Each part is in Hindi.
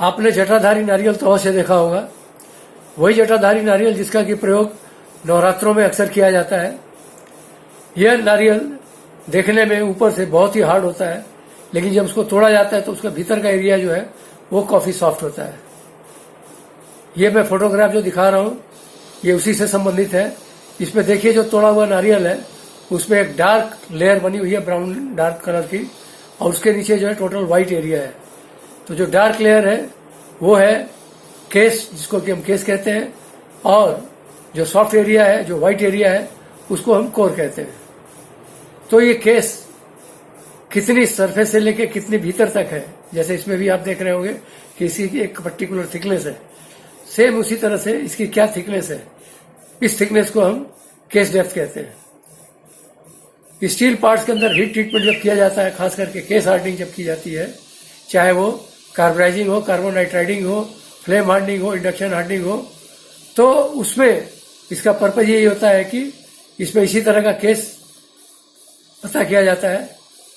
आपने जटाधारी नारियल तो अवश्य देखा होगा। वही जटाधारी नारियल जिसका कि प्रयोग नवरात्रों में अक्सर किया जाता है। यह नारियल देखने में ऊपर से बहुत ही हार्ड होता है, लेकिन जब उसको तोड़ा जाता है तो उसका भीतर का एरिया जो है वो काफी सॉफ्ट होता है। ये मैं फोटोग्राफ जो दिखा रहा हूँ ये उसी से संबंधित है। इसमें देखिए जो तोड़ा हुआ नारियल है उसमें एक डार्क लेयर बनी हुई है, ब्राउन डार्क कलर की, और उसके नीचे जो है टोटल व्हाइट एरिया है। तो जो डार्क लेयर है वो है केस, जिसको कि हम केस कहते हैं, और जो सॉफ्ट एरिया है, जो व्हाइट एरिया है, उसको हम कोर कहते हैं। तो ये केस कितनी सरफेस से लेके कितनी भीतर तक है, जैसे इसमें भी आप देख रहे होंगे कि इसी की एक पर्टिकुलर थिकनेस है, सेम उसी तरह से इसकी क्या थिकनेस है, इस थिकनेस को हम केस डेप्थ कहते हैं। स्टील पार्ट्स के अंदर हीट ट्रीटमेंट जब किया जाता है, खास करके केस हार्डनिंग जब की जाती है, चाहे वो कार्बोनाइजिंग हो, कार्बन नाइट्राइडिंग हो, फ्लेम हार्डनिंग हो, इंडक्शन हार्डनिंग हो, तो उसमें इसका पर्पज यही होता है कि इसमें इसी तरह का केस पता किया जाता है।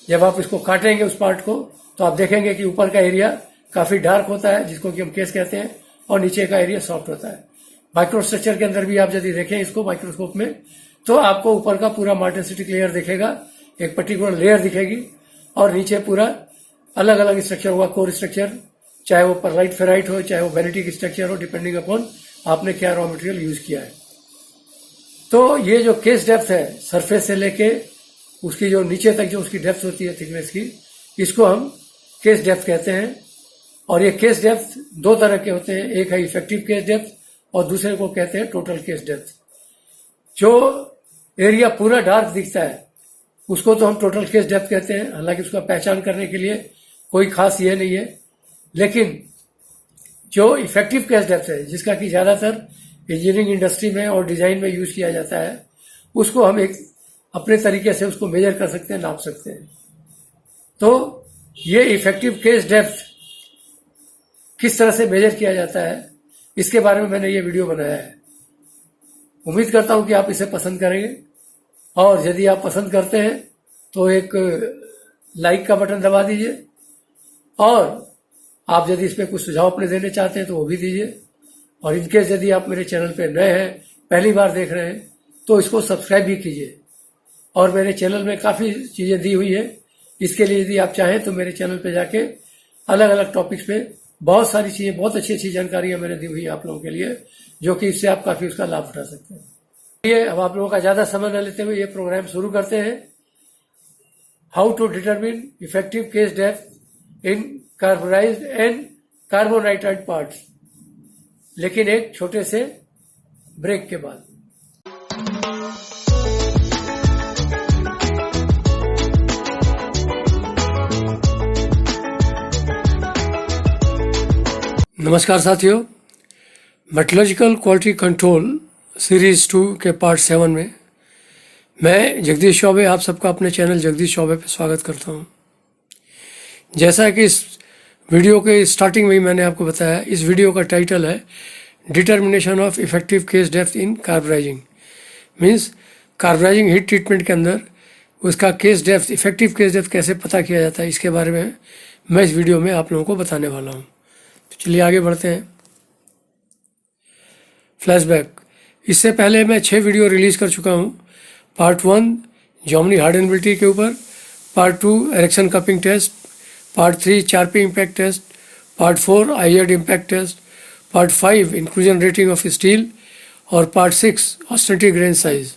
जब आप इसको काटेंगे उस पार्ट को तो आप देखेंगे कि ऊपर का एरिया काफी डार्क होता है, जिसको कि हम केस कहते हैं, और नीचे का एरिया सॉफ्ट होता है। माइक्रोस्ट्रक्चर के अंदर भी आप यदि देखें इसको माइक्रोस्कोप में, तो आपको ऊपर का पूरा मार्टेंसिटिक लेयर दिखेगा, एक पर्टिकुलर लेयर दिखेगी, और नीचे पूरा अलग अलग स्ट्रक्चर होगा, कोर स्ट्रक्चर, चाहे वो परलाइट फेराइट हो, चाहे वो वेनेटिक स्ट्रक्चर हो, डिपेंडिंग अपॉन आपने क्या रॉ मटेरियल यूज किया है। तो ये जो केस डेप्थ है, सरफेस से लेके उसकी जो नीचे तक जो उसकी डेप्थ होती है थिकनेस की, इसको हम केस डेप्थ कहते हैं। और ये केस डेप्थ दो तरह के होते हैं, एक है इफेक्टिव केस डेप्थ और दूसरे को कहते हैं टोटल केस डेप्थ। जो एरिया पूरा डार्क दिखता है उसको तो हम टोटल केस डेप्थ कहते हैं, हालांकि उसका पहचान करने के लिए कोई खास ये नहीं है। लेकिन जो इफेक्टिव केस डेप्थ है, जिसका कि ज्यादातर इंजीनियरिंग इंडस्ट्री में और डिजाइन में यूज किया जाता है, उसको हम एक अपने तरीके से उसको मेजर कर सकते हैं, नाप सकते हैं। तो ये इफेक्टिव केस डेप्थ किस तरह से मेजर किया जाता है, इसके बारे में मैंने ये वीडियो बनाया है। उम्मीद करता हूं कि आप इसे पसंद करेंगे, और यदि आप पसंद करते हैं तो एक लाइक का बटन दबा दीजिए, और आप यदि इसमें कुछ सुझाव अपने देने चाहते हैं तो वो भी दीजिए। और इनकेस यदि आप मेरे चैनल पे नए हैं, पहली बार देख रहे हैं, तो इसको सब्सक्राइब भी कीजिए। और मेरे चैनल में काफ़ी चीज़ें दी हुई है, इसके लिए यदि आप चाहें तो मेरे चैनल पे जाके अलग अलग टॉपिक्स पे बहुत सारी चीज़ें, बहुत अच्छी अच्छी जानकारियां मैंने दी हुई है आप लोगों के लिए, जो कि इससे आप काफ़ी उसका लाभ उठा सकते हैं। ये अब आप लोगों का ज़्यादा समय न लेते हुए ये प्रोग्राम शुरू करते हैं। How to determine effective case depth in carbonized and carbonitride parts, लेकिन एक छोटे से ब्रेक के बाद। नमस्कार साथियों, मेटलर्जिकल क्वालिटी कंट्रोल सीरीज 2 के पार्ट 7 में मैं जगदीश चौबे आप सबका अपने चैनल जगदीश चौबे पे स्वागत करता हूं। जैसा कि इस वीडियो के स्टार्टिंग में ही मैंने आपको बताया, इस वीडियो का टाइटल है determination of effective case depth in carbonizing. Means carbonizing heat treatment के अंदर उसका case depth, effective case depth कैसे पता किया जाता है, इसके बारे में मैं इस वीडियो में आप लोगों को बताने वाला हूँ। तो चलिए आगे बढ़ते हैं। फ्लैशबैक, इससे पहले मैं 6 वीडियो रिलीज कर चुका हूँ। पार्ट 1 जर्मनी हार्डनेबिलिटी के ऊपर, part 2 Erichsen cupping test, part 3 Charpy impact test, part 4 Izod impact test, part 5 inclusion rating of steel, और पार्ट 6 ऑस्टेनिटी ग्रेन साइज।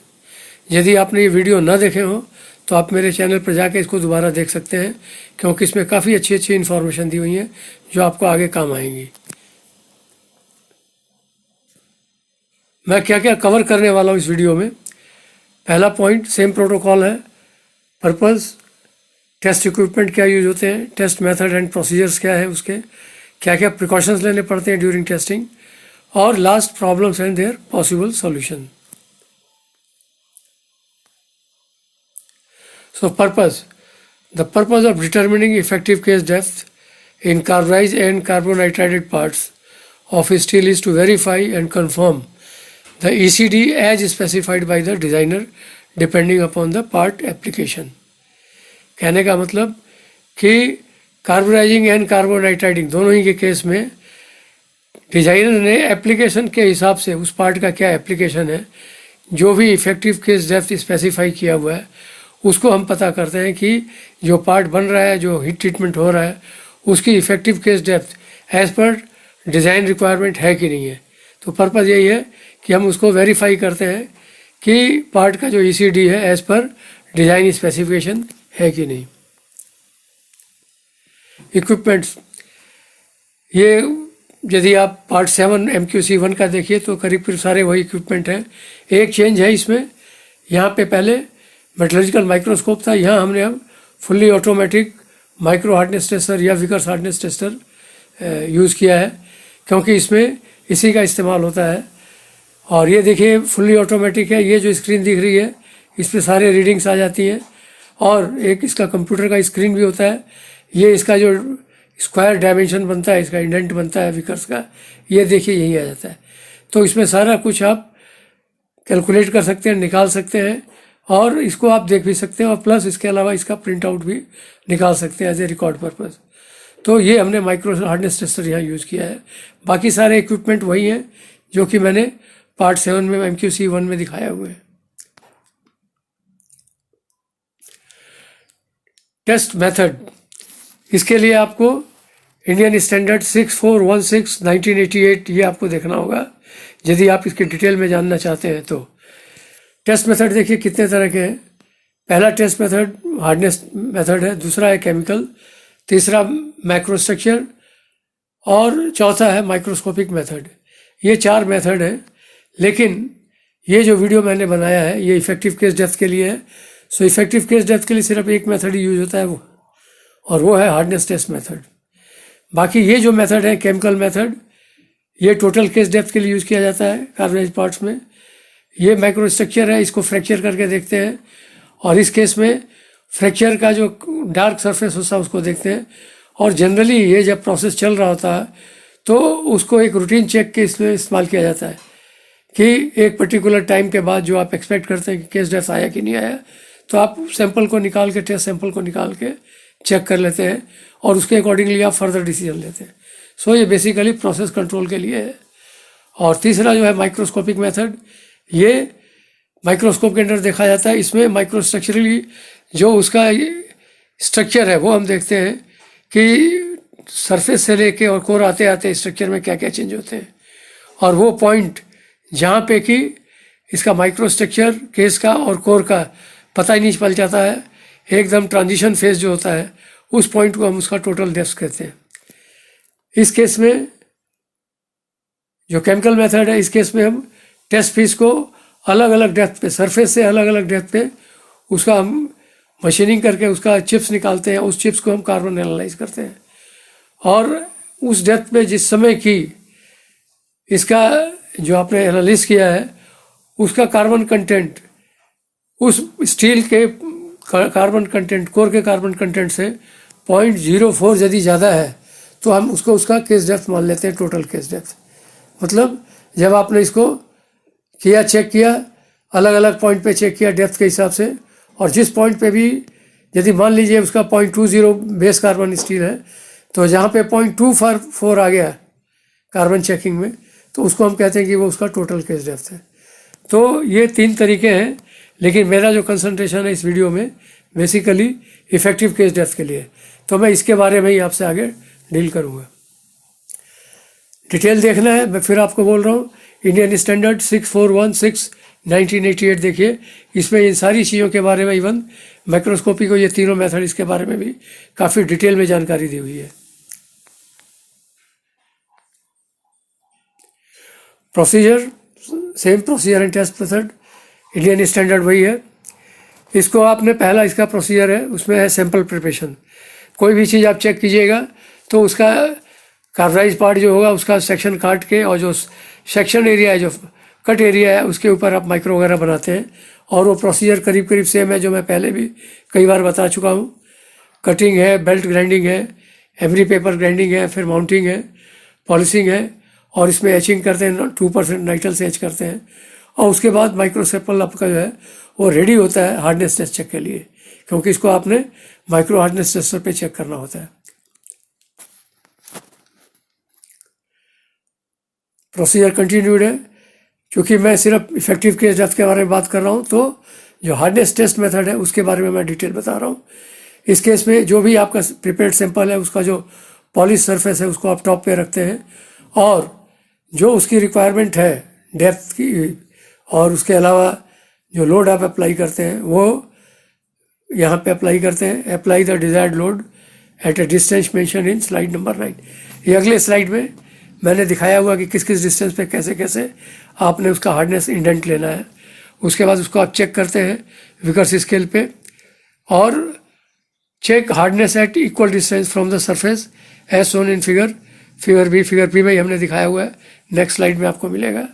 यदि आपने ये वीडियो न देखे हो तो आप मेरे चैनल पर जाकर इसको दोबारा देख सकते हैं, क्योंकि इसमें काफ़ी अच्छी अच्छी इन्फॉर्मेशन दी हुई है जो आपको आगे काम आएंगी। मैं क्या क्या कवर करने वाला हूँ इस वीडियो में। पहला पॉइंट, सेम प्रोटोकॉल है। पर्पस, टेस्ट इक्विपमेंट क्या यूज होते हैं, टेस्ट मेथड एंड प्रोसीजर्स क्या है, उसके क्या क्या प्रिकॉशंस लेने पड़ते हैं ड्यूरिंग टेस्टिंग, और last problems and their possible solution. So purpose, the purpose of determining effective case depth in carbonized and carbonitrided parts of steel is to verify and confirm the ECD as specified by the designer depending upon the part application। कहने का मतलब कि कार्बोनाइजिंग एंड कार्बोनाइट्राइडिंग दोनों ही के केस में डिजाइनर ने एप्लीकेशन के हिसाब से उस पार्ट का क्या एप्लीकेशन है, जो भी इफेक्टिव केस डेप्थ स्पेसिफाई किया हुआ है उसको हम पता करते हैं कि जो पार्ट बन रहा है, जो हीट ट्रीटमेंट हो रहा है, उसकी इफेक्टिव केस डेप्थ एज पर डिज़ाइन रिक्वायरमेंट है कि नहीं है। तो पर्पज़ यही है कि हम उसको वेरीफाई करते हैं कि पार्ट का जो ECD है एज पर डिज़ाइन स्पेसिफिकेशन है कि नहीं। इक्विपमेंट्स, ये यदि आप पार्ट 7 MQC1 का देखिए तो करीब करीब सारे वही इक्विपमेंट हैं। एक चेंज है इसमें, यहाँ पे पहले मेटलर्जिकल माइक्रोस्कोप था, यहाँ हमने अब fully automatic micro hardness tester या विकर्स हार्डनेस टेस्टर यूज़ किया है, क्योंकि इसमें इसी का इस्तेमाल होता है। और ये देखिए फुल्ली ऑटोमेटिक है, ये जो स्क्रीन दिख रही है इस पर सारे रीडिंग्स आ जाती हैं, और एक इसका कंप्यूटर का स्क्रीन भी होता है। ये इसका जो स्क्वायर डायमेंशन बनता है, इसका इंडेंट बनता है विकर्स का, ये देखिए यही आ जाता है। तो इसमें सारा कुछ आप कैलकुलेट कर सकते हैं, निकाल सकते हैं, और इसको आप देख भी सकते हैं, और प्लस इसके अलावा इसका प्रिंट आउट भी निकाल सकते हैं एज ए रिकॉर्ड पर्पज़। तो ये हमने माइक्रो हार्डनेस टेस्टर यहाँ यूज़ किया है। बाकी सारे इक्विपमेंट वही हैं जो कि मैंने पार्ट 7 में MQC1 में दिखाया हुए हैं। टेस्ट मेथड, इसके लिए आपको इंडियन स्टैंडर्ड 6416 1988 ये आपको देखना होगा यदि आप इसके डिटेल में जानना चाहते हैं। तो टेस्ट मेथड देखिए कितने तरह के हैं। पहला टेस्ट मेथड हार्डनेस मेथड है, दूसरा है केमिकल, तीसरा मैक्रोस्ट्रक्चर, और चौथा है माइक्रोस्कोपिक मेथड। ये 4 मेथड हैं, लेकिन ये जो वीडियो मैंने बनाया है ये इफेक्टिव केस डेप्थ के लिए है। सो इफेक्टिव केस डेप्थ के लिए सिर्फ एक मेथड ही यूज होता है वो है हार्डनेस टेस्ट मेथड। बाकी ये जो मेथड है केमिकल मेथड, ये टोटल केस डेप्थ के लिए यूज़ किया जाता है कार्बोनाइज्ड पार्ट्स में। ये माइक्रोस्ट्रक्चर है, इसको फ्रैक्चर करके देखते हैं, और इस केस में फ्रैक्चर का जो डार्क सरफेस होता है उसको देखते हैं। और जनरली ये जब प्रोसेस चल रहा होता है तो उसको एक रूटीन चेक के इसमें इस्तेमाल किया जाता है कि एक पर्टिकुलर टाइम के बाद जो आप एक्सपेक्ट करते हैं कि केस डेप्थ आया कि नहीं आया, तो आप सैंपल को निकाल के, टेस्ट सैंपल को निकाल के चेक कर लेते हैं, और उसके अकॉर्डिंगली आप फर्दर डिसीजन लेते हैं। सो ये बेसिकली प्रोसेस कंट्रोल के लिए है। और तीसरा जो है माइक्रोस्कोपिक मेथड, ये माइक्रोस्कोप के अंदर देखा जाता है। इसमें माइक्रोस्ट्रक्चरली जो उसका स्ट्रक्चर है वो हम देखते हैं कि सरफेस से लेके और कोर आते आते स्ट्रक्चर में क्या क्या चेंज होते हैं, और वो पॉइंट जहाँ पे कि इसका माइक्रोस्ट्रक्चर केस का और कोर का पता ही नहीं चल जाता है, एकदम ट्रांजिशन फेज जो होता है उस पॉइंट को हम उसका टोटल डेप्थ कहते हैं। इस केस में जो केमिकल मेथड है, इस केस में हम टेस्ट पीस को अलग अलग डेप्थ पे, सरफेस से अलग अलग डेप्थ पे उसका हम मशीनिंग करके उसका चिप्स निकालते हैं, उस चिप्स को हम कार्बन एनालाइज करते हैं, और उस डेप्थ पे जिस समय की इसका जो आपने एनालिस किया है उसका कार्बन कंटेंट उस स्टील के कार्बन कंटेंट, कोर के कार्बन कंटेंट से 0.04 यदि ज़्यादा है तो हम उसको उसका केस डेप्थ मान लेते हैं, टोटल केस डेप्थ। मतलब जब आपने इसको किया, चेक किया, अलग अलग पॉइंट पे चेक किया डेप्थ के हिसाब से, और जिस पॉइंट पे भी यदि मान लीजिए उसका 0.20 बेस कार्बन स्टील है, तो जहाँ पे 0.24 आ गया कार्बन चेकिंग में, तो उसको हम कहते हैं कि वो उसका टोटल केस डेप्थ है। तो ये 3 तरीके हैं, लेकिन मेरा जो कंसंट्रेशन है इस वीडियो में बेसिकली इफेक्टिव केस डेप्थ के लिए, तो मैं इसके बारे में ही आपसे आगे डील करूँगा। डिटेल देखना है, मैं फिर आपको बोल रहा हूँ, इंडियन स्टैंडर्ड 6416 1988 देखिए, इसमें इन सारी चीज़ों के बारे में, इवन माइक्रोस्कोपी को ये तीनों मेथड, इसके बारे में भी काफ़ी डिटेल में जानकारी दी हुई है। Procedure same procedure and test method, Indian standard वही है। इसको आपने पहला इसका प्रोसीजर है, उसमें है सैंपल प्रिपरेशन। कोई भी चीज़ आप चेक कीजिएगा तो उसका कार्बोनाइज पार्ट जो होगा उसका सेक्शन काट के, और जो सेक्शन एरिया है, जो कट एरिया है, उसके ऊपर आप माइक्रो वगैरह बनाते हैं, और वो प्रोसीजर करीब करीब सेम है जो मैं पहले भी कई बार बता चुका हूँ। कटिंग है, बेल्ट ग्राइंडिंग है, एमरी पेपर ग्राइंडिंग है, फिर माउंटिंग है, पॉलिशिंग है, और इसमें एचिंग करते हैं, 2% नाइट्रल से एच करते हैं, और उसके बाद माइक्रोसेपल आपका जो है वो रेडी होता है हार्डनेस टेस्ट चेक के लिए, क्योंकि इसको आपने माइक्रो हार्डनेस टेस्टर पे चेक करना होता है। प्रोसीजर कंटिन्यूड है। क्योंकि मैं सिर्फ इफेक्टिव केस डेप्थ के बारे में बात कर रहा हूँ, तो जो हार्डनेस टेस्ट मेथड है उसके बारे में मैं डिटेल बता रहा हूँ। इस केस में जो भी आपका प्रिपेयर्ड सैंपल है उसका जो पॉलिश सरफेस है उसको आप टॉप पे रखते हैं, और जो उसकी रिक्वायरमेंट है डेप्थ की और उसके अलावा जो लोड आप अप्लाई करते हैं वो यहाँ पे अप्लाई करते हैं। Apply the desired load at A distance mention in slide number 9। ये अगले स्लाइड में मैंने दिखाया हुआ कि किस किस डिस्टेंस पे कैसे कैसे आपने उसका हार्डनेस इंडेंट लेना है। उसके बाद उसको आप चेक करते हैं विकर्स स्केल पे, और check hardness at equal distance from the surface as shown in figure B में ही हमने दिखाया हुआ है, नेक्स्ट स्लाइड में आपको मिलेगा।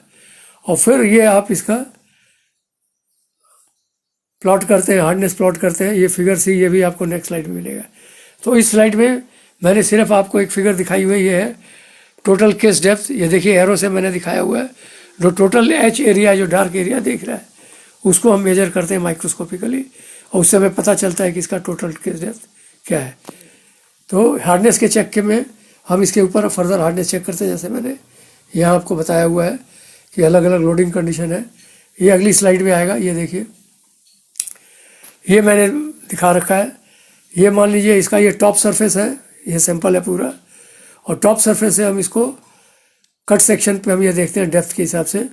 और फिर ये आप इसका प्लॉट करते हैं, हार्डनेस प्लॉट करते हैं, ये फिगर सी, ये भी आपको नेक्स्ट स्लाइड में मिलेगा। तो इस स्लाइड में मैंने सिर्फ आपको एक फिगर दिखाई हुई है टोटल केस डेप्थ। ये देखिए एरो से मैंने दिखाया हुआ है, जो टोटल एच एरिया जो डार्क एरिया देख रहा है उसको हम मेजर करते हैं माइक्रोस्कोपिकली, और उससे हमें पता चलता है कि इसका टोटल केस डेप्थ क्या है। तो हार्डनेस के चेक के में हम इसके ऊपर फर्दर हार्डनेस चेक करते हैं, जैसे मैंने यहाँ आपको बताया हुआ है कि अलग अलग लोडिंग कंडीशन है। ये अगली स्लाइड में आएगा। ये देखिए, ये मैंने दिखा रखा है। ये मान लीजिए इसका ये टॉप सरफेस है, ये सैंपल है पूरा, और टॉप सरफेस से हम इसको कट सेक्शन पे हम ये देखते हैं डेप्थ के हिसाब से,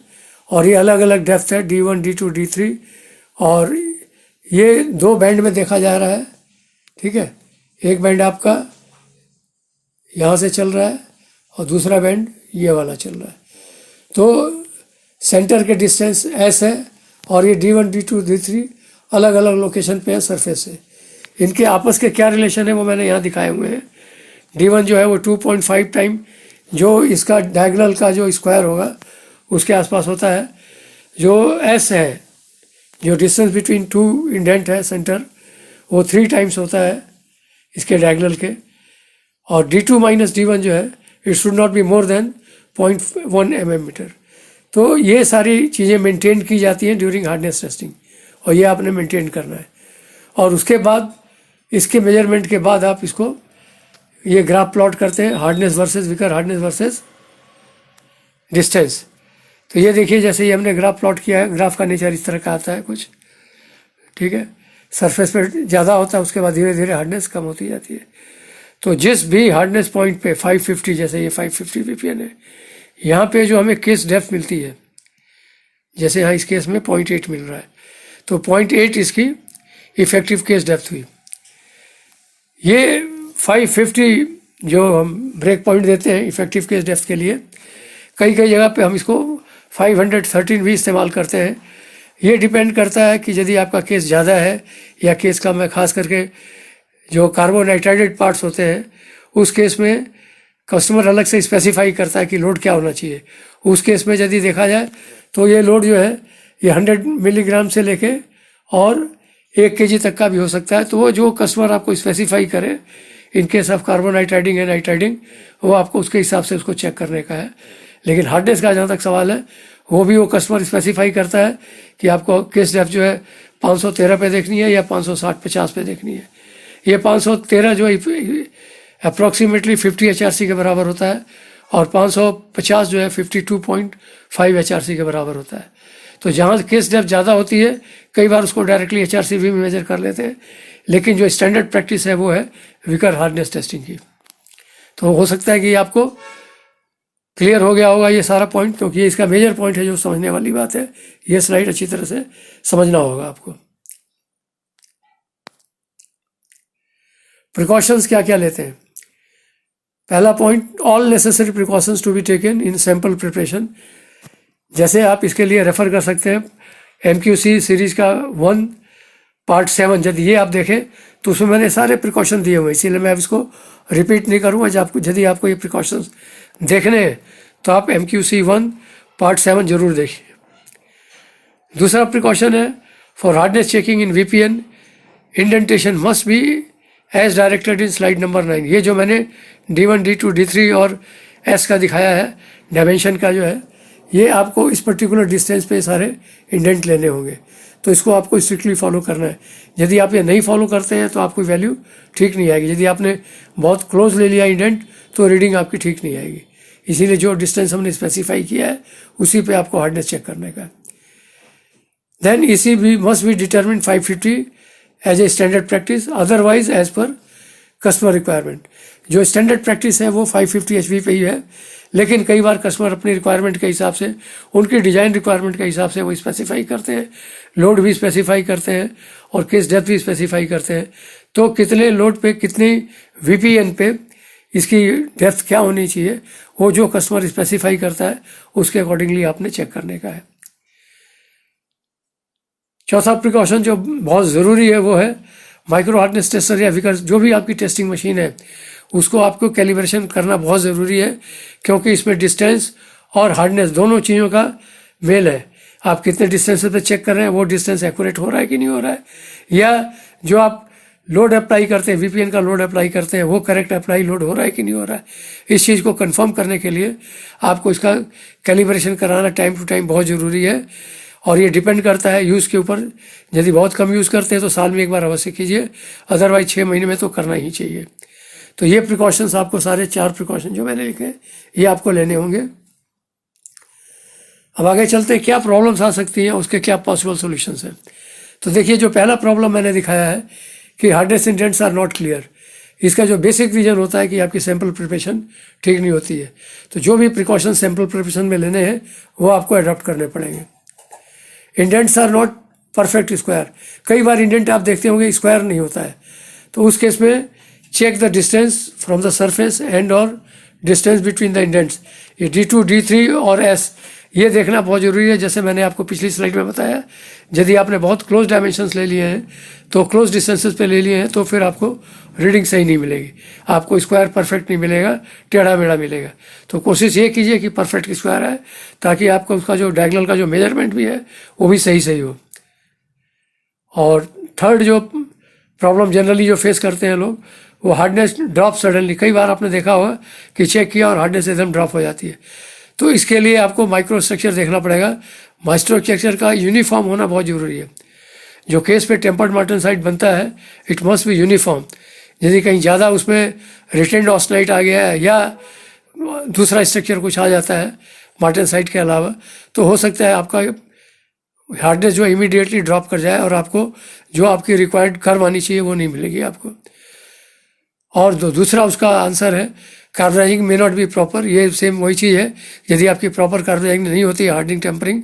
और ये अलग अलग डेप्थ है D1, D2, D3, और ये दो बैंड में देखा जा रहा है। ठीक है, एक बैंड आपका यहाँ से चल रहा है और दूसरा बैंड ये वाला चल रहा है। तो सेंटर के डिस्टेंस S है, और ये D1, D2, D3 अलग अलग लोकेशन पे है सरफेस से। इनके आपस के क्या रिलेशन है वो मैंने यहाँ दिखाए हुए हैं। D1 जो है वो 2.5 टाइम जो इसका डायगोनल का जो स्क्वायर होगा उसके आसपास होता है। जो S है, जो डिस्टेंस बिटवीन टू इंडेंट है सेंटर, वो 3 टाइम्स होता है इसके डायगोनल के। और D2 माइनस D1 जो है, it should not be more than 0.1 mm। तो ये सारी चीज़ें मेंटेन की जाती हैं ड्यूरिंग हार्डनेस टेस्टिंग, और ये आपने मेंटेन करना है। और उसके बाद इसके मेजरमेंट के बाद आप इसको ये ग्राफ प्लॉट करते हैं, hardness versus Vicker hardness versus distance. तो ये देखिए, जैसे ये हमने ग्राफ प्लॉट किया है, ग्राफ का नेचर इस तरह का आता है कुछ। ठीक है, सरफेस पे ज़्यादा होता है, उसके बाद धीरे धीरे हार्डनेस कम होती जाती है। तो जिस भी हार्डनेस पॉइंट पे 550, जैसे ये 550 ppm है, यहाँ पे जो हमें केस डेप्थ मिलती है, जैसे यहाँ इस केस में 0.8 मिल रहा है, तो 0.8 इसकी इफेक्टिव केस डेप्थ हुई। ये 550 जो हम ब्रेक पॉइंट देते हैं इफेक्टिव केस डेप्थ के लिए, कई कई जगह पे हम इसको 513 भी इस्तेमाल करते हैं। ये डिपेंड करता है कि यदि आपका केस ज़्यादा है या केस का मैं खास करके जो कार्बोनाइट्राइडेड पार्ट्स होते हैं उस केस में कस्टमर अलग से स्पेसिफाई करता है कि लोड क्या होना चाहिए। उस केस में यदि देखा जाए तो ये लोड जो है ये 100 मिलीग्राम से लेके और 1 kg तक का भी हो सकता है। तो वो जो कस्टमर आपको स्पेसिफाई करे in case of carbonitriding and nitriding, वो आपको उसके हिसाब से उसको चेक करने का है। लेकिन हार्डनेस का जहाँ तक सवाल है, वो भी वो कस्टमर स्पेसिफाई करता है कि आपको केस डेप्थ जो है 513 पे देखनी है या 560-50 पे देखनी है। ये 513 जो अप्रॉक्सीमेटली 50 HRC के बराबर होता है, और 550 जो है 52.5 HRC के बराबर होता है। तो जहाँ केस डेप्थ ज़्यादा होती है, कई बार उसको डायरेक्टली HRC भी मेजर कर लेते हैं, लेकिन जो स्टैंडर्ड प्रैक्टिस है वो है विकर हार्डनेस टेस्टिंग की। तो हो सकता है कि आपको क्लियर हो गया होगा ये सारा पॉइंट, क्योंकि ये इसका मेजर पॉइंट है जो समझने वाली बात है। ये स्लाइड अच्छी तरह से समझना होगा आपको। प्रिकॉशंस क्या क्या लेते हैं? पहला point, all necessary precautions to be taken in sample preparation. जैसे आप इसके लिए रेफर कर सकते हैं MQC सीरीज का 1 पार्ट 7, यदि ये आप देखें तो उसमें मैंने सारे प्रिकॉशन दिए हुए, इसीलिए मैं अब इसको रिपीट नहीं करूँगा। यदि आपको ये प्रिकॉशंस देखने हैं तो आप MQC 1 पार्ट 7 जरूर देखिए। दूसरा प्रिकॉशन है for hardness checking in VPN, indentation must be as directed in slide number 9। ये जो मैंने D1, D2, D3 और S का दिखाया है डायमेंशन का जो है, ये आपको इस पर्टिकुलर डिस्टेंस पे सारे इंडेंट लेने होंगे, तो इसको आपको स्ट्रिक्टली फॉलो करना है। यदि आप ये नहीं फॉलो करते हैं तो आपकी वैल्यू ठीक नहीं आएगी। यदि आपने बहुत क्लोज ले लिया इंडेंट तो रीडिंग आपकी ठीक नहीं आएगी। इसीलिए जो डिस्टेंस हमने स्पेसिफाई किया है उसी पे आपको हार्डनेस चेक करने का है। देन इसी भी must be determine 550 as a standard practice, otherwise as per customer requirement. जो स्टैंडर्ड प्रैक्टिस है वो 550 एचवी पे ही है, लेकिन कई बार कस्टमर अपनी रिक्वायरमेंट के हिसाब से, उनकी डिजाइन रिक्वायरमेंट के हिसाब से वो स्पेसिफाई करते हैं, लोड भी स्पेसिफाई करते हैं और केस डेप्थ भी स्पेसिफाई करते हैं। तो कितने लोड पे, कितनी वीपीएन पे इसकी डेप्थ क्या होनी चाहिए, वो जो कस्टमर स्पेसिफाई करता है उसके अकॉर्डिंगली आपने चेक करने का है। चौथा प्रिकॉशन जो बहुत ज़रूरी है वो है माइक्रो हार्डनेस टेस्टर या विकर्स। जो भी आपकी टेस्टिंग मशीन है उसको आपको कैलिब्रेशन करना बहुत ज़रूरी है, क्योंकि इसमें डिस्टेंस और हार्डनेस दोनों चीज़ों का मेल है। आप कितने डिस्टेंस पे चेक कर रहे हैं, वो डिस्टेंस एक्यूरेट हो रहा है कि नहीं हो रहा है, या जो आप लोड अप्लाई करते हैं, वीपीएन का लोड अप्लाई करते हैं, वो करेक्ट अप्लाई लोड हो रहा है कि नहीं हो रहा है। इस चीज़ को कंफर्म करने के लिए आपको इसका कैलिब्रेशन कराना टाइम टू टाइम बहुत ज़रूरी है। और ये डिपेंड करता है यूज़ के ऊपर। यदि बहुत कम यूज़ करते हैं तो साल में एक बार अवश्य कीजिए, अदरवाइज 6 महीने में तो करना ही चाहिए। तो ये प्रिकॉशंस आपको, सारे 4 प्रिकॉशन जो मैंने लिखे हैं ये आपको लेने होंगे। अब आगे चलते हैं, क्या प्रॉब्लम्स आ सकती हैं, उसके क्या पॉसिबल सॉल्यूशंस हैं। तो देखिए, जो पहला प्रॉब्लम मैंने दिखाया है कि hardness indents are not clear, इसका जो बेसिक रीजन होता है कि आपकी सैंपल प्रिपरेशन ठीक नहीं होती है। तो जो भी प्रिकॉशन सैंपल प्रिपरेशन में लेने हैं वो आपको अडॉप्ट करने पड़ेंगे। Indents are not perfect square, कई बार इंडेंट आप देखते होंगे स्क्वायर नहीं होता है, तो उस केस में check the distance from the surface and और डिस्टेंस बिटवीन द इंडेंट्स। ये D2, D3 और S ये देखना बहुत ज़रूरी है। जैसे मैंने आपको पिछली स्लाइड में बताया, यदि आपने बहुत क्लोज डायमेंशंस ले लिए हैं, तो क्लोज डिस्टेंसेस पे ले लिए हैं, तो फिर आपको रीडिंग सही नहीं मिलेगी, आपको स्क्वायर परफेक्ट नहीं मिलेगा, टेढ़ा मेढ़ा मिलेगा। तो कोशिश ये कीजिए कि परफेक्ट स्क्वायर है, ताकि आपको उसका जो डायगोनल का जो मेजरमेंट भी है वो भी सही सही हो। और थर्ड जो प्रॉब्लम जनरली जो फेस करते हैं लोग, वो हार्डनेस ड्रॉप सडनली। कई बार आपने देखा होगा कि चेक किया और हार्डनेस एकदम ड्रॉप हो जाती है। तो इसके लिए आपको माइक्रो स्ट्रक्चर देखना पड़ेगा। माइक्रो स्ट्रक्चर का यूनिफॉर्म होना बहुत ज़रूरी है। जो केस पे टेम्पर्ड मार्टेनसाइट बनता है, इट मस्ट बी यूनिफॉर्म। यदि कहीं ज़्यादा उसमें रिटेंड ऑस्टनाइट आ गया है या दूसरा स्ट्रक्चर कुछ आ जाता है मार्टेनसाइट के अलावा, तो हो सकता है आपका हार्डनेस जो इमीडिएटली ड्रॉप कर जाए और आपको जो आपकी रिक्वायर्ड कर्व आनी चाहिए वो नहीं मिलेगी आपको। और दूसरा उसका आंसर है carbonizing may not be proper. ये सेम वही चीज़ है, यदि आपकी प्रॉपर कार्बोनाइजिंग नहीं होती हार्डनिंग टेम्परिंग,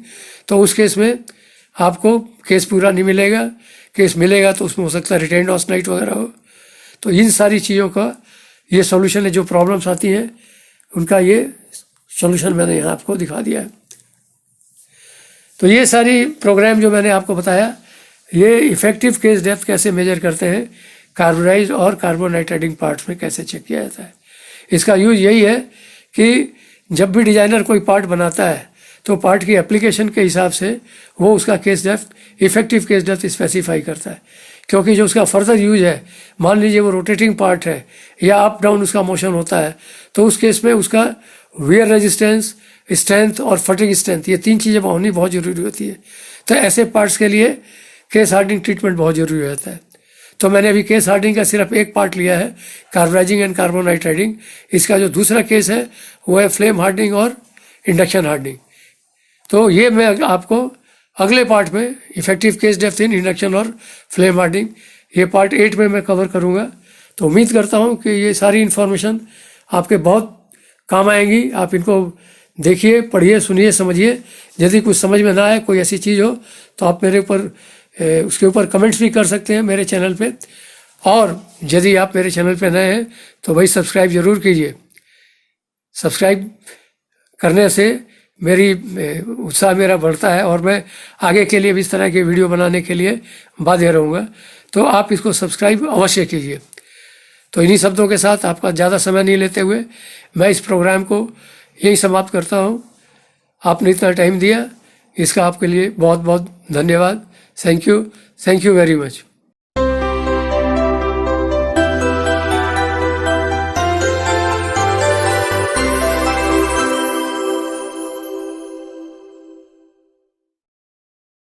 तो उस केस में आपको केस पूरा नहीं मिलेगा। केस मिलेगा तो उसमें हो सकता है रिटेंड ऑस्टनाइट वगैरह हो। तो इन सारी चीज़ों का ये सॉल्यूशन है। जो प्रॉब्लम्स आती हैं उनका ये सॉल्यूशन मैंने यहाँ आपको दिखा दिया है। तो ये सारी प्रोग्राम जो मैंने आपको बताया, ये इफेक्टिव केस डेप्थ कैसे मेजर करते हैं, कार्बोनाइज और कार्बोनाइट्राइडिंग पार्ट्स में कैसे चेक किया जाता है। इसका यूज यही है कि जब भी डिजाइनर कोई पार्ट बनाता है तो पार्ट की एप्लीकेशन के हिसाब से वो उसका case depth, effective case depth specify करता है। क्योंकि जो उसका फर्दर यूज है, मान लीजिए वो रोटेटिंग पार्ट है या अप डाउन उसका मोशन होता है, तो उस केस में उसका वियर रेजिस्टेंस, स्ट्रेंथ और फटिंग स्ट्रेंथ, ये 3 चीज़ें होनी बहुत ज़रूरी होती है। तो ऐसे पार्ट्स के लिए केस हार्डनिंग ट्रीटमेंट बहुत ज़रूरी हो जाता है। तो मैंने अभी केस हार्डनिंग का सिर्फ एक पार्ट लिया है, कार्बोनाइजिंग एंड कार्बोनाइट्राइडिंग। इसका जो दूसरा केस है वो है फ्लेम हार्डनिंग और इंडक्शन हार्डनिंग। तो ये मैं आपको अगले पार्ट में इफेक्टिव केस डेप्थ इन इंडक्शन और फ्लेम हार्डनिंग, ये पार्ट 8 में मैं कवर करूँगा। तो उम्मीद करता हूँ कि ये सारी इन्फॉर्मेशन आपके बहुत काम आएंगी। आप इनको देखिए, पढ़िए, सुनिए, समझिए। यदि कुछ समझ में ना आए, कोई ऐसी चीज़ हो, तो आप मेरे ऊपर उसके ऊपर कमेंट्स भी कर सकते हैं मेरे चैनल पे। और यदि आप मेरे चैनल पे नए हैं तो भाई सब्सक्राइब ज़रूर कीजिए। सब्सक्राइब करने से मेरी उत्साह मेरा बढ़ता है और मैं आगे के लिए भी इस तरह के वीडियो बनाने के लिए बाध्य रहूँगा। तो आप इसको सब्सक्राइब अवश्य कीजिए। तो इन्हीं शब्दों के साथ आपका ज़्यादा समय नहीं लेते हुए मैं इस प्रोग्राम को यही समाप्त करता हूँ। आपने इतना टाइम दिया, इसका आपके लिए बहुत बहुत धन्यवाद। Thank you very much.